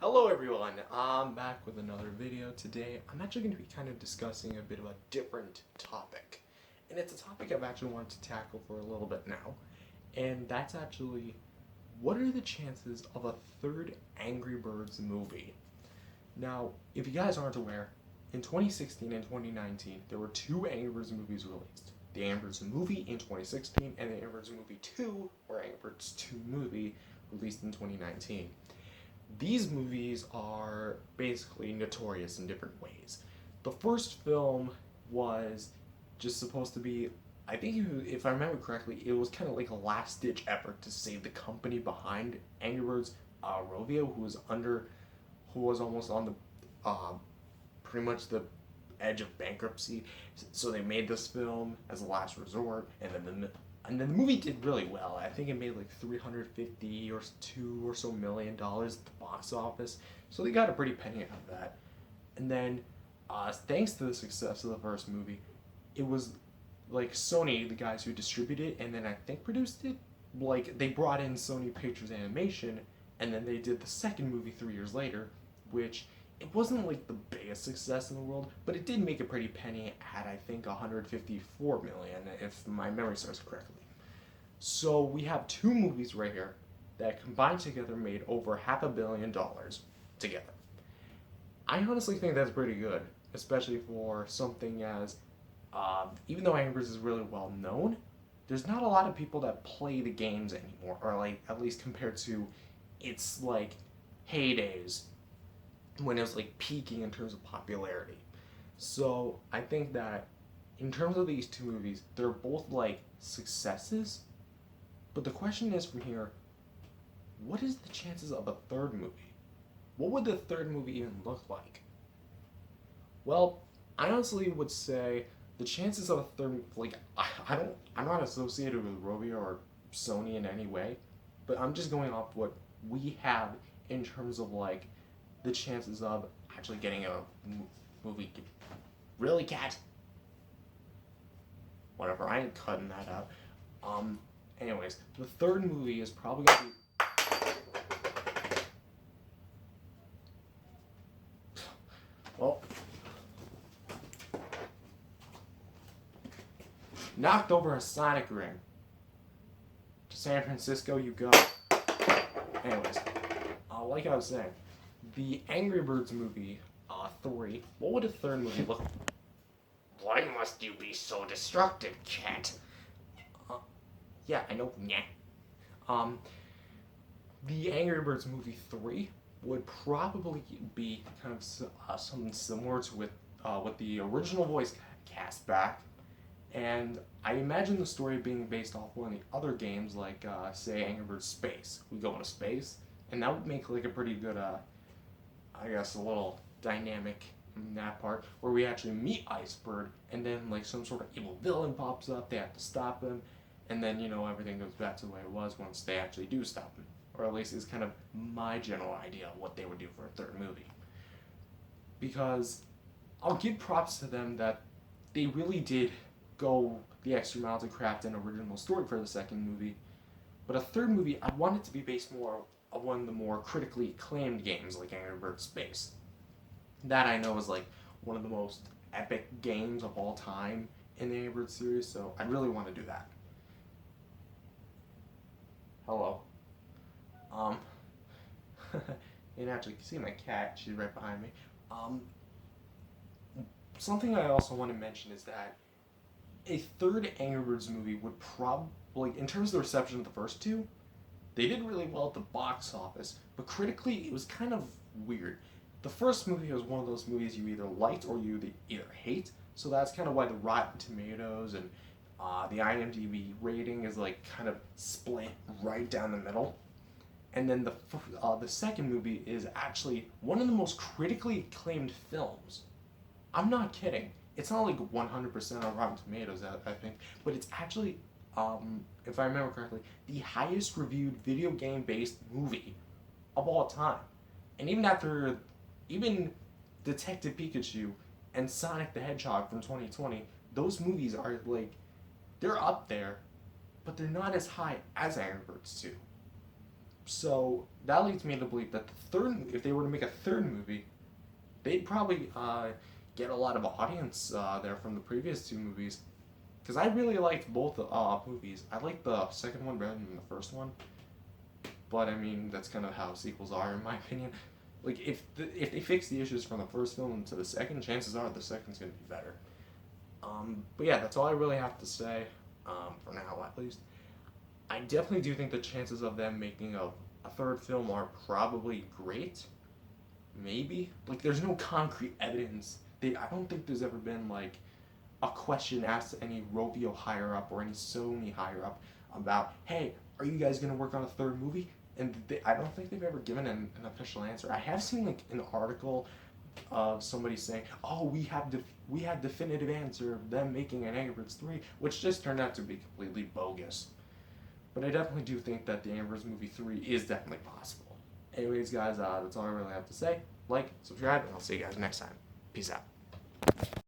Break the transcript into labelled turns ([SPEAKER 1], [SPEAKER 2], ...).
[SPEAKER 1] Hello everyone, I'm back with another video. Today I'm actually going to be kind of discussing a bit of a different topic. And it's a topic I've actually wanted to tackle for a little bit now. And that's actually, what are the chances of a third Angry Birds movie? Now, if you guys aren't aware, in 2016 and 2019 there were two Angry Birds movies released. The Angry Birds movie in 2016 and the Angry Birds movie 2, or Angry Birds 2 movie, released in 2019. These movies are basically notorious in different ways. The first film was just supposed to be, I think if I remember correctly, it was kind of like a last-ditch effort to save the company behind Angry Birds, Rovio, who was almost on the, pretty much the edge of bankruptcy. So they made this film as a last resort, and then the movie did really well. I think it made like $352 or so million at the box office. So they got a pretty penny out of that. And then, thanks to the success of the first movie, it was like Sony, the guys who distributed it, and then I think produced it. Like they brought in Sony Pictures Animation, and then they did the second movie 3 years later, which it wasn't like the biggest success in the world, but it did make a pretty penny at I think 154 million, if my memory serves correctly. So we have two movies right here that combined together made over $500 million together. I honestly think that's pretty good, especially for something as, even though Angry Birds is really well known, there's not a lot of people that play the games anymore, or like at least compared to its like heydays when it was like peaking in terms of popularity. So I think that in terms of these two movies, they're both like successes. But the question is from here, what is the chances of a third movie? What would the third movie even look like? Well, I honestly would say the chances of a third, like, I'm not associated with Rovio or Sony in any way, but I'm just going off what we have in terms of like the chances of actually getting a movie. Really, cat? Whatever, I ain't cutting that out. Anyways, the third movie is probably gonna be. Well, knocked over a Sonic ring. To San Francisco you go. Anyways, like I was saying, the Angry Birds movie, 3, what would a third movie look like? Why must you be so destructive, cat? Yeah, I know, yeah. The Angry Birds movie 3 would probably be kind of something similar to with the original voice cast back, and I imagine the story being based off one of the other games, like say Angry Birds Space. We go into space, and that would make like a pretty good, I guess, a little dynamic in that part, where we actually meet Iceberg, and then like some sort of evil villain pops up. They have to stop him, and then everything goes back to the way it was once they actually do stop him. Or at least is kind of my general idea of what they would do for a third movie. Because I'll give props to them that they really did go the extra mile to craft an original story for the second movie. But a third movie, I want it to be based more on one of the more critically acclaimed games like Angry Birds Space. That I know is like one of the most epic games of all time in the Angry Birds series, so I really want to do that. Hello. And actually, you can see my cat, she's right behind me. Something I also want to mention is that a third Angry Birds movie would probably, in terms of the reception of the first two, they did really well at the box office, but critically it was kind of weird. The first movie was one of those movies you either liked or you either hate, so that's kind of why the Rotten Tomatoes and the IMDb rating is like kind of split right down the middle. And then the second movie is actually one of the most critically acclaimed films. I'm not kidding. It's not like 100% on Rotten Tomatoes, I think, but it's actually, if I remember correctly, the highest reviewed video game-based movie of all time. And even Detective Pikachu and Sonic the Hedgehog from 2020, those movies are like, they're up there, but they're not as high as Angry Birds 2. So that leads me to believe that if they were to make a third movie, they'd probably get a lot of audience there from the previous two movies. Because I really liked both movies. I liked the second one better than the first one. But I mean, that's kind of how sequels are, in my opinion. Like, if they fix the issues from the first film into the second, chances are the second's gonna be better. But yeah, that's all I really have to say, for now at least. I definitely do think the chances of them making a third film are probably great. Maybe. Like, there's no concrete evidence. I don't think there's ever been, like, a question asked to any Rovio higher up or any Sony higher up about, hey, are you guys going to work on a third movie? And I don't think they've ever given an official answer. I have seen, like, an article of somebody saying, "Oh, we have definitive answer of them making an Angry Birds 3," which just turned out to be completely bogus. But I definitely do think that the Angry Birds movie 3 is definitely possible. Anyways, guys, that's all I really have to say. Like, subscribe, and I'll see you guys next time. Peace out.